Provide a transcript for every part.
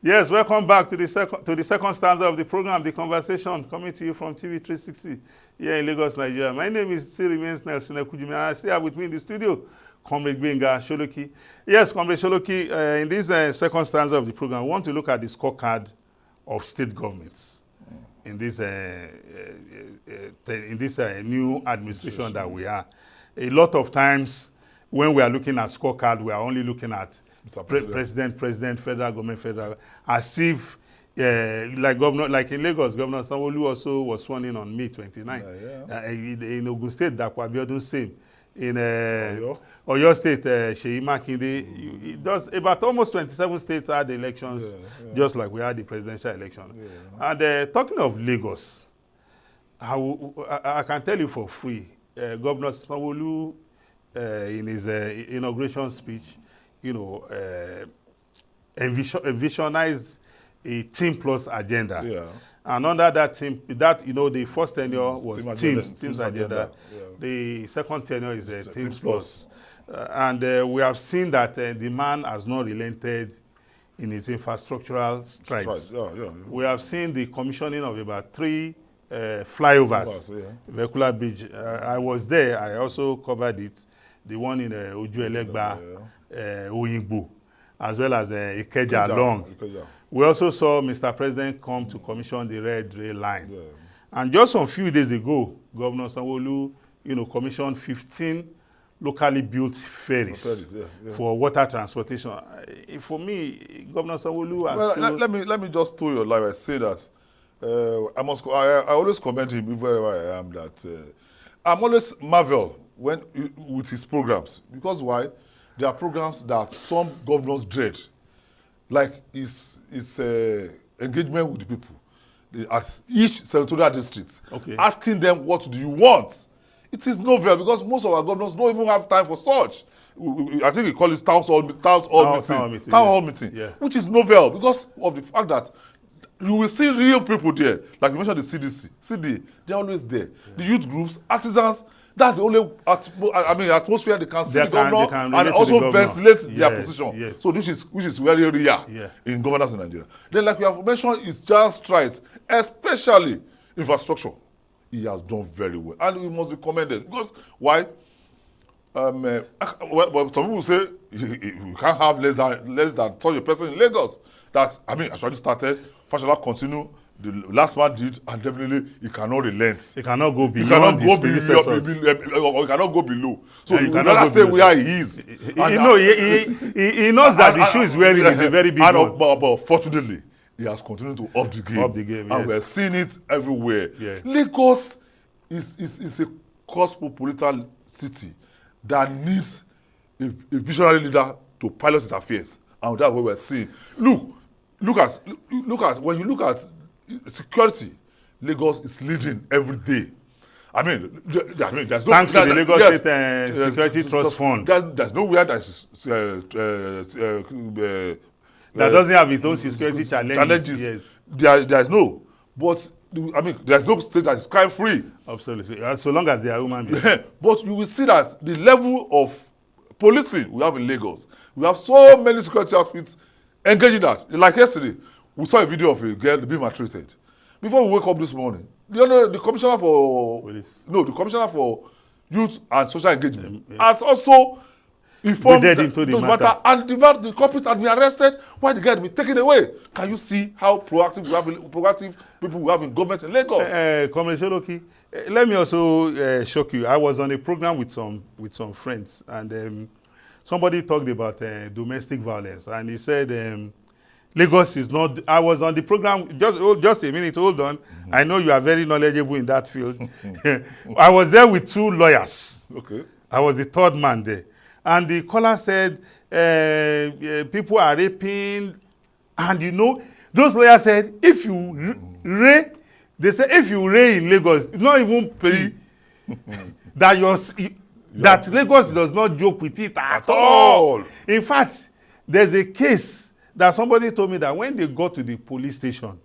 Yes, welcome back to the second stanza of the program, The Conversation, coming to you from TV 360 here in Lagos, Nigeria. My name is remains Nelson Ekujimi, and I still have with me in the studio Comrade Gbenga Sholoki. Yes, Comrade Sholoki, in this second stanza of the program, we want to look at the scorecard of state governments in this new administration that we are. A lot of times, when we are looking at scorecard, we are only looking at president, federal government, as if, like in Lagos, Governor Sanwo-Olu also was sworn in on May 29. In Ogun State, Dapo Abiodun same. In Oyo State, Seyi Makinde, does about almost 27 states had elections, just like we had the presidential election. And talking of Lagos, I can tell you for free, Governor Sanwo-Olu, in his inauguration speech, envisionized a team plus agenda. Yeah. And under that team, the first tenure was teams agenda. The second tenure is teams plus. And we have seen that the man has not relented in his infrastructural strides. We have seen the commissioning of about 3 flyovers, vehicular bridge. I was there. I also covered it. The one in Oju-Elegba, Oyingbo, as well as Ikeja Long. We also saw Mr. President come to commission the Red Rail Line. And just some few days ago, Governor Sanwo-Olu, commissioned 15 locally built ferries for water transportation. For me, Governor Sanwo-Olu has... Well, let me just tell your life. I say that I always comment him wherever I am that I'm always marvel with his programs. Because why? There are programs that some governors dread, like his engagement with the people, as each senatorial district, asking them, what do you want? It is novel because most of our governors don't even have time for such. I think he calls it town hall meeting, which is novel because of the fact that you will see real people there. Like you mentioned the CDC, they're always there. The youth groups, artisans, that's the only atmosphere they can see the governor and also ventilate their position. So which is very rare in governance in Nigeria. Then, like we have mentioned, it's just strides, especially infrastructure. He has done very well, and he must be commended because why? Well, some people say you can't have less than such a person in Lagos. Actually started, Fashola continue. The last man did, and definitely he cannot relent. He cannot go beyond his predecessors. He cannot go below. So he cannot stay where he is. He knows that the shoe is wearing is a very big one. But fortunately, he has continued to up the game. And we're seeing it everywhere. Lagos is a cosmopolitan city that needs a visionary leader to pilot its affairs. And that's what we're seeing. Look at when you look at security, Lagos is leading every day. There's no... Thanks to the Lagos State Security Trust Fund. There's nowhere that doesn't have its own security challenges. There's no. But, there's no state that is crime-free. Absolutely. So long as they are human beings. But you will see that the level of policing we have in Lagos, we have so many security outfits engaging that. Like yesterday, we saw a video of a girl being maltreated. Before we wake up this morning, the commissioner for police, the commissioner for youth and social engagement has also informed into the matter, and the culprit had been arrested while the girl had been taken away. Can you see how proactive people we have in government in Lagos? Comrade Sholoki, let me also shock you. I was on a program with some friends, and somebody talked about domestic violence, and he said Lagos is not... I was on the program, just a minute, hold on. I know you are very knowledgeable in that field. I was there with 2 lawyers. I was the 3rd man there. And the caller said, people are raping. And those lawyers said, if you rape in Lagos, not even pay, that Lagos does not joke with it at all. In fact, there's a case that somebody told me that when they got to the police station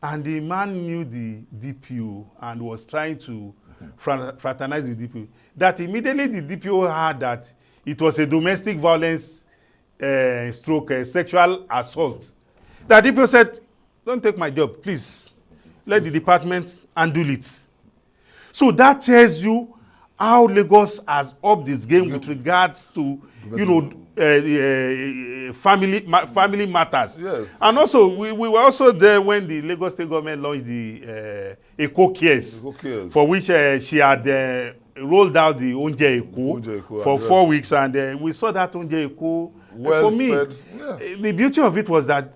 and the man knew the DPO and was trying to fraternize with DPO, that immediately the DPO heard that it was a domestic violence stroke sexual assault. That DPO said, don't take my job, please. Let the department handle it. So that tells you how Lagos has upped its game with regards to, family matters. Yes. And also, we were also there when the Lagos State government launched the Eco Cares, for which she had rolled out the Onje Eko for 4 weeks, and we saw that Onje Eko. Well for me, spread. the beauty of it was that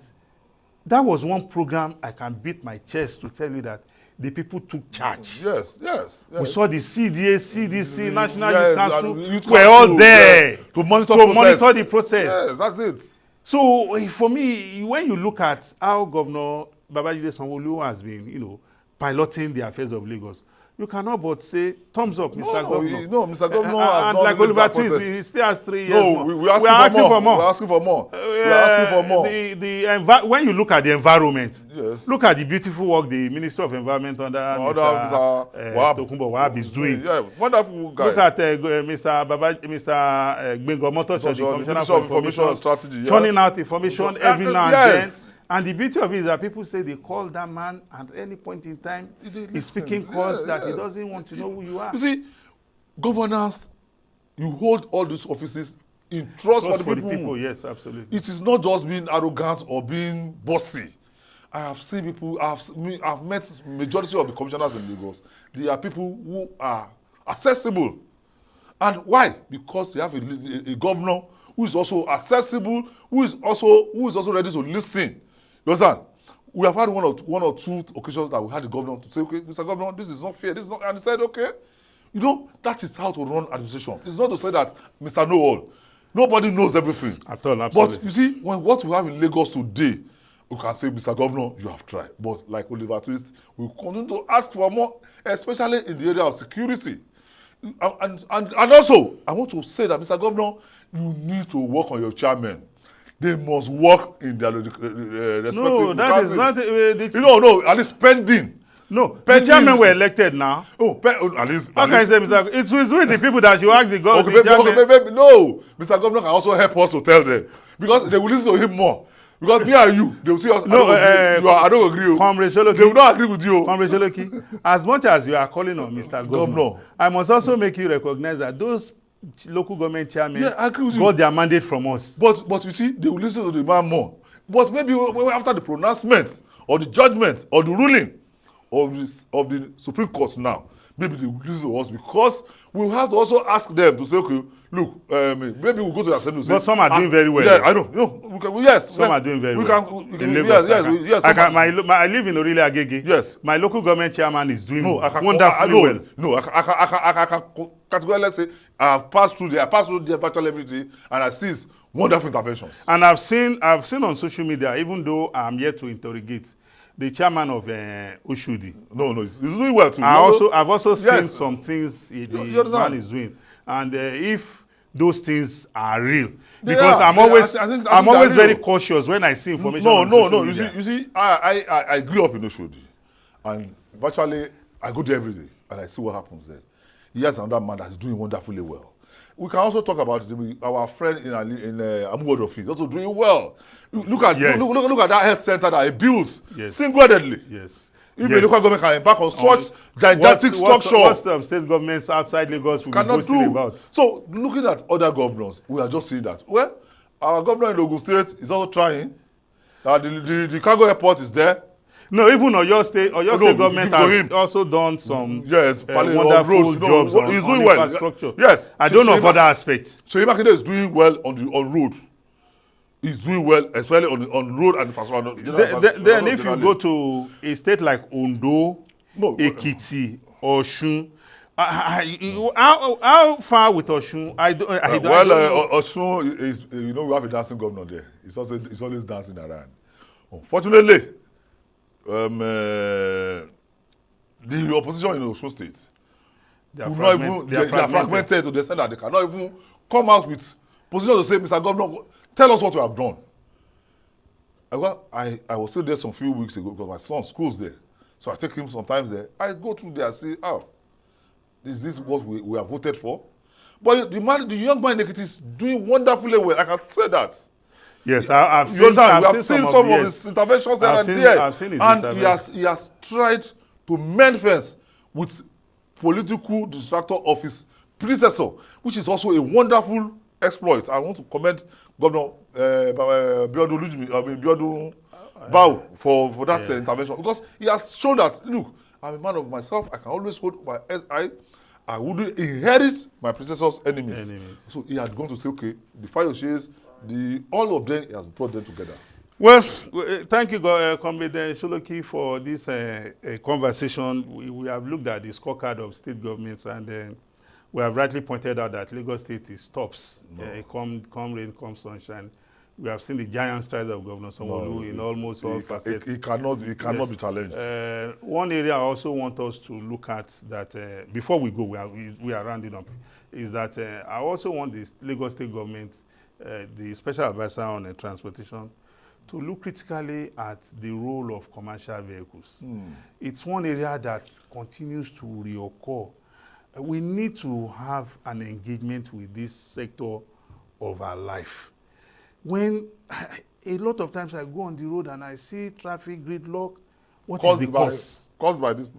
was one program I can beat my chest to tell you that the people took charge. Yes. We saw the CDA, CDC, National Youth Council were all there to monitor the process. Yes, that's it. So for me, when you look at how Governor Babajide Sanwo-Olu has been, piloting the affairs of Lagos, you cannot but say, thumbs up, Mr. Governor. No, Mr. Governor has and not like really Oliver Twist, supported. he still has 3 years No, more. we are asking for more. We are asking for more. When you look at the environment, yes. Look at the beautiful work the Minister of Environment under Mr. Tokunbo Wahab is doing. Yeah, wonderful guy. Look at Mr. Gbengo Motosho, the Commissioner for Information and Strategy, churning out information every now and yes. then. And the beauty of it is that people say they call that man at any point in time. He's speaking cause that he doesn't want to know who you are. You see, governance, you hold all these offices in trust for the people. Yes, absolutely. It is not just being arrogant or being bossy. I have seen people, I've met majority of the commissioners in Lagos. They are people who are accessible. And why? Because they have a governor who is also accessible, who is also ready to listen. You understand? We have had one or two occasions that we had the governor to say, okay, Mr. Governor, this is not fair, this is not, and he said, okay. That is how to run administration. It's not to say that Mr. Know-all. Nobody knows everything. At all, absolutely. But you see, what we have in Lagos today, we can say, Mr. Governor, you have tried. But like Oliver Twist, we continue to ask for more, especially in the area of security. And also, I want to say that, Mr. Governor, you need to work on your chairmen. They must work in their respective No, that is not... no, at least pending. No, the chairmen were elected now. At least... How can I say, Mr. It's with the people that you ask the governor. No, Mr. Governor can also help us to tell them. Because they will listen to him more. Because me and you, they will see us. No, I don't agree. They will not agree with you. Comrade Sholoki, as much as you are calling on Mr. Governor, I must also make you recognize that those local government chairmen got their mandate from us. But you see, they will listen to the man more. But maybe after the pronouncement or the judgment or the ruling of the Supreme Court now, maybe they will listen to us, because we will have to also ask them to say, okay, look, maybe we'll go to the assembly. But some are doing very well. Yeah, I know. Yes. Some are doing very well. In Lagos, yes. I live in Orile Agege. Yes. My local government chairman is doing wonderfully well. No, I can categorically say I have passed through the virtual everything, and I see wonderful interventions. And I've seen on social media, even though I'm yet to interrogate, the chairman of Oshodi. No, he's doing well too. I've also seen some things the man is doing, and if those things are real, because I'm always very cautious when I see information. No. You see, I grew up in Oshodi, and virtually I go there every day, and I see what happens there. Here's another man that's doing wonderfully well. We can also talk about our friend in Amuwodofi. He's also doing well. Look at that health center that he built single-handedly. Yes. If the local government can embark on such gigantic structure, what state governments outside Lagos will be boasting about? So, looking at other governors, we are just seeing that. Well, our governor in Ogun State is also trying. The cargo airport is there. No, even Oyo State government has also done some wonderful jobs on infrastructure. Yes. I don't know of other aspects. So Makinde is doing well on road. He's doing well, especially on road and infrastructure. Then if you go to a state like Ondo, Ekiti, Osun, how far with Osun? Osun is, we have a dancing governor there. He's always dancing around. Unfortunately, the opposition in Osun State, they are fragmented to the extent that they cannot even come out with position to say, Mr. Governor, tell us what you have done. I was still there some few weeks ago because my son schools there. So I take him sometimes there. I go through there and say, is this what we have voted for? But the young man in Ekiti is doing wonderfully well. I can say that. Yes, I've seen seen some of his interventions here and there. I've seen his and he has tried to mend fence with political distractor of his predecessor, which is also a wonderful exploit. I want to commend Governor Biodun Bao for that intervention, because he has shown that, look, I'm a man of myself. I can always hold my I wouldn't inherit my predecessor's enemies. So he had gone to say, okay, the Fayoshes, all of them, he has brought them together. Well, thank you, Comrade Sholoki, for this conversation. We have looked at the scorecard of state governments, and we have rightly pointed out that Lagos State is tops. Come rain, come sunshine. We have seen the giant strides of Governor Sanwo-Olu in almost all facets. He cannot be challenged. One area I also want us to look at that, before we go, we are rounding up, is that I also want the Lagos State government, the special advisor on transportation, to look critically at the role of commercial vehicles. It's one area that continues to reoccur. We need to have an engagement with this sector of our life. When a lot of times I go on the road and I see traffic gridlock, what is the cause? Caused by this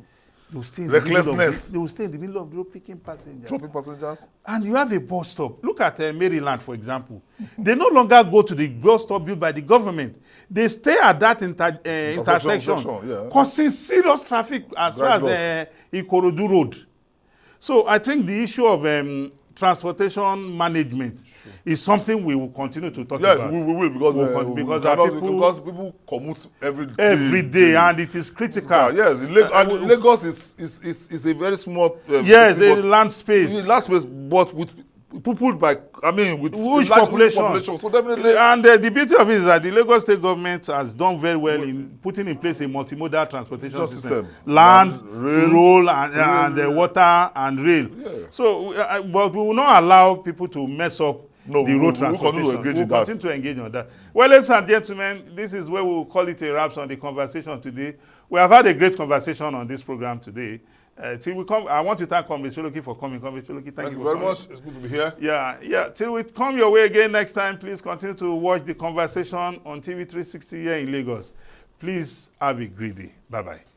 recklessness. They will stay in the middle of the road picking passengers. Dropping passengers. And you have a bus stop. Look at Maryland, for example. They no longer go to the bus stop built by the government. They stay at that intersection, causing serious traffic as far as Ikorodu Road. So I think the issue of transportation management is something we will continue to talk about. Yes, we will, because people commute every day, and it is critical. Yes, Lagos is a very small yes, a land space. But with people with huge population. So definitely, and the beauty of it is that the Lagos State government has done very well in putting in place a multimodal transportation system. Land, rail, and water and rail. Yeah. So, but we will not allow people to mess up the road transportation. We'll continue to engage on that. Well, ladies and gentlemen, this is where we will call it a wrap on the conversation today. We have had a great conversation on this program today. Till we come, I want to thank Comrade Sholoki for coming. Comrade Sholoki, thank you very much. It's good to be here. Yeah. Till we come your way again next time, please continue to watch the conversation on TV 360 here in Lagos. Please have a great day. Bye-bye.